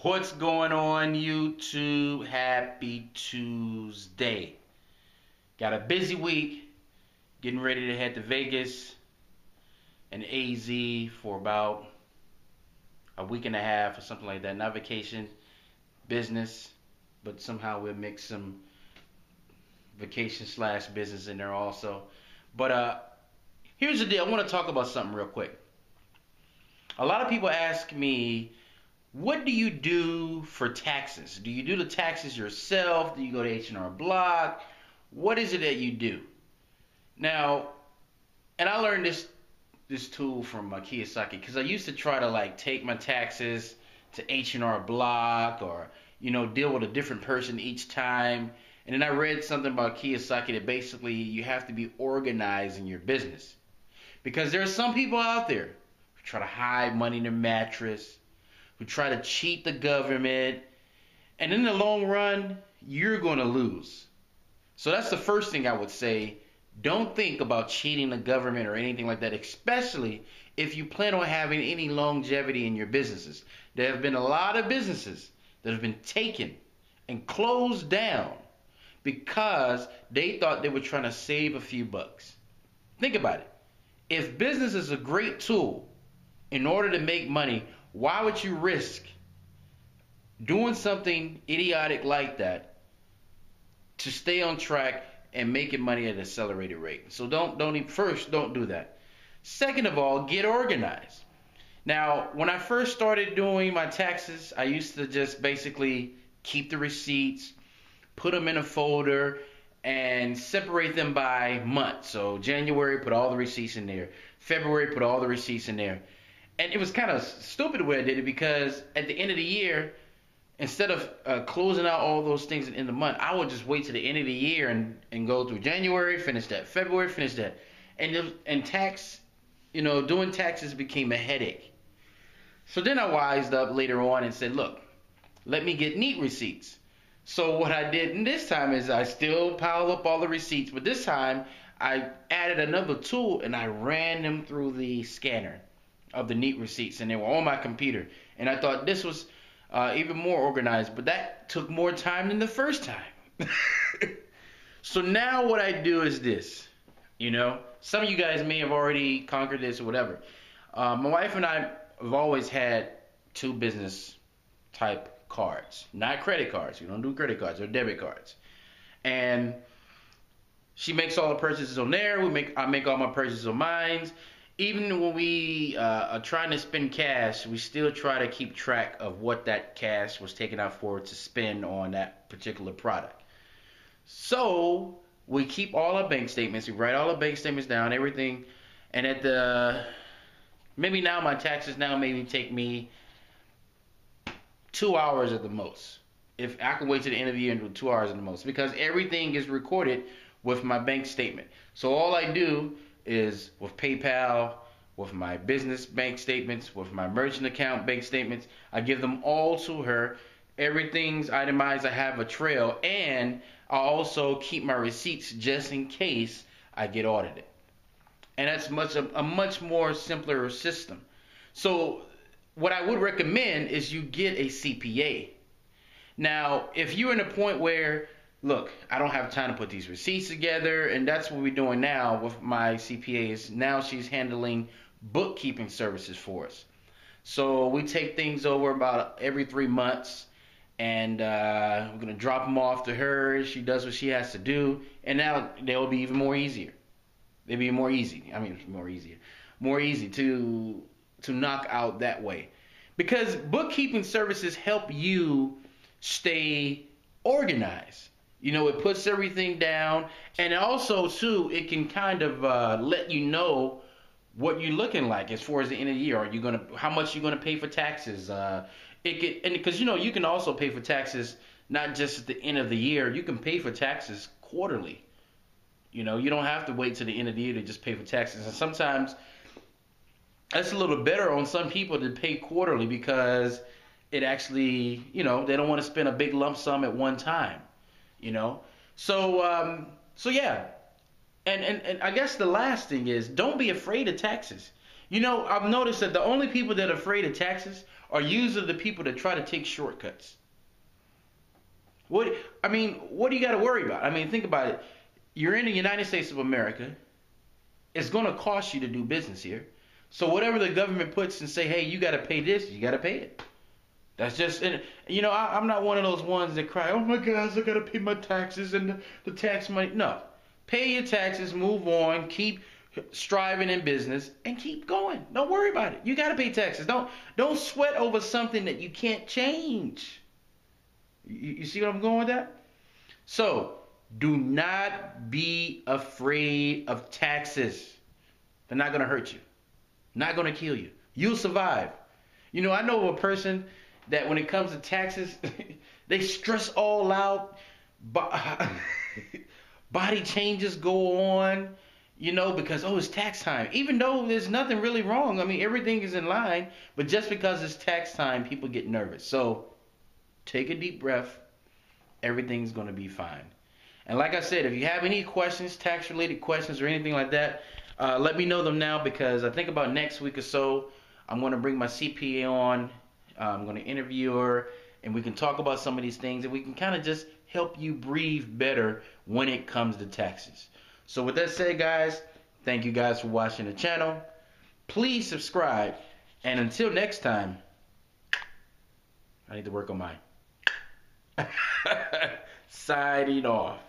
What's going on, YouTube? Happy Tuesday. Got a busy week. Getting ready to head to Vegas and AZ for about a week and a half or something like that. Not vacation, business, but somehow we'll mix some vacation slash business in there also. But here's the deal. I want to talk about something real quick. A lot of people ask me, what do you do for taxes? Do you do the taxes yourself? Do you go to H&R Block? What is it that you do? Now, and I learned this tool from Kiyosaki, because I used to try to take my taxes to H&R Block or deal with a different person each time. And then I read something about Kiyosaki that basically you have to be organized in your business, because there are some people out there who try to hide money in their mattress, who try to cheat the government, and in the long run, you're going to lose. So that's the first thing I would say. Don't think about cheating the government or anything like that, especially if you plan on having any longevity in your businesses. There have been a lot of businesses that have been taken and closed down because they thought they were trying to save a few bucks. Think about it. If business is a great tool in order to make money, why would you risk doing something idiotic like that to stay on track and making money at an accelerated rate? So don't do that. Second of all, get organized. Now, when I first started doing my taxes, I used to just basically keep the receipts, put them in a folder, and separate them by month. So January, put all the receipts in there. February, put all the receipts in there. And it was kind of stupid the way I did it, because at the end of the year, instead of closing out all those things in the month, I would just wait to the end of the year and go through January, finish that, February, finish that. And tax, doing taxes became a headache. So then I wised up later on and said, look, let me get neat receipts. So what I did this time is I still piled up all the receipts, but this time I added another tool and I ran them through the scanner of the neat receipts, and they were on my computer. And I thought this was even more organized, but that took more time than the first time. So now what I do is this. Some of you guys may have already conquered this or whatever. My wife and I have always had two business type cards, not credit cards. We don't do credit cards or debit cards. And she makes all the purchases on there. I make all my purchases on mine. Even when we are trying to spend cash, we still try to keep track of what that cash was taken out for to spend on that particular product. So we keep all our bank statements. We write all our bank statements down, everything. And maybe now my taxes maybe take me 2 hours at the most. If I can wait to the end of the year and do 2 hours at the most, because everything is recorded with my bank statement. So all I do is with PayPal, with my business bank statements, with my merchant account bank statements, I give them all to her. Everything's itemized. I have a trail, and I also keep my receipts just in case I get audited. And that's a much more simpler system. So what I would recommend is you get a CPA. Now, if you're in a point where, look, I don't have time to put these receipts together, and that's what we're doing now with my CPAs. Now she's handling bookkeeping services for us. So we take things over about every 3 months, and we're going to drop them off to her. She does what she has to do, and now they'll be even more easier. They'll be more easy. More easy to knock out that way. Because bookkeeping services help you stay organized. It puts everything down, and also too, it can kind of let you know what you're looking like as far as the end of the year. How much you're gonna pay for taxes? Because you can also pay for taxes not just at the end of the year. You can pay for taxes quarterly. You don't have to wait to the end of the year to just pay for taxes. And sometimes that's a little better on some people to pay quarterly, because it actually, they don't want to spend a big lump sum at one time. So yeah. And I guess the last thing is, don't be afraid of taxes. I've noticed that the only people that are afraid of taxes are usually the people that try to take shortcuts. What what do you got to worry about? I mean, think about it. You're in the United States of America. It's going to cost you to do business here. So whatever the government puts and say, hey, you got to pay this, you got to pay it. That's just, and I'm not one of those ones that cry, oh my gosh, I got to pay my taxes and the tax money. No. Pay your taxes, move on, keep striving in business, and keep going. Don't worry about it. You got to pay taxes. Don't sweat over something that you can't change. You see what I'm going with that? So, do not be afraid of taxes. They're not going to hurt you. Not going to kill you. You'll survive. I know of a person that when it comes to taxes, they stress all out. Body changes go on, because, it's tax time. Even though there's nothing really wrong. I mean, everything is in line. But just because it's tax time, people get nervous. So, take a deep breath. Everything's going to be fine. And like I said, if you have any questions, tax-related questions or anything like that, let me know them now, because I think about next week or so, I'm going to bring my CPA on. I'm going to interview her, and we can talk about some of these things, and we can kind of just help you breathe better when it comes to taxes. So with that said, guys, thank you guys for watching the channel. Please subscribe, and until next time, I need to work on mine. Signing off.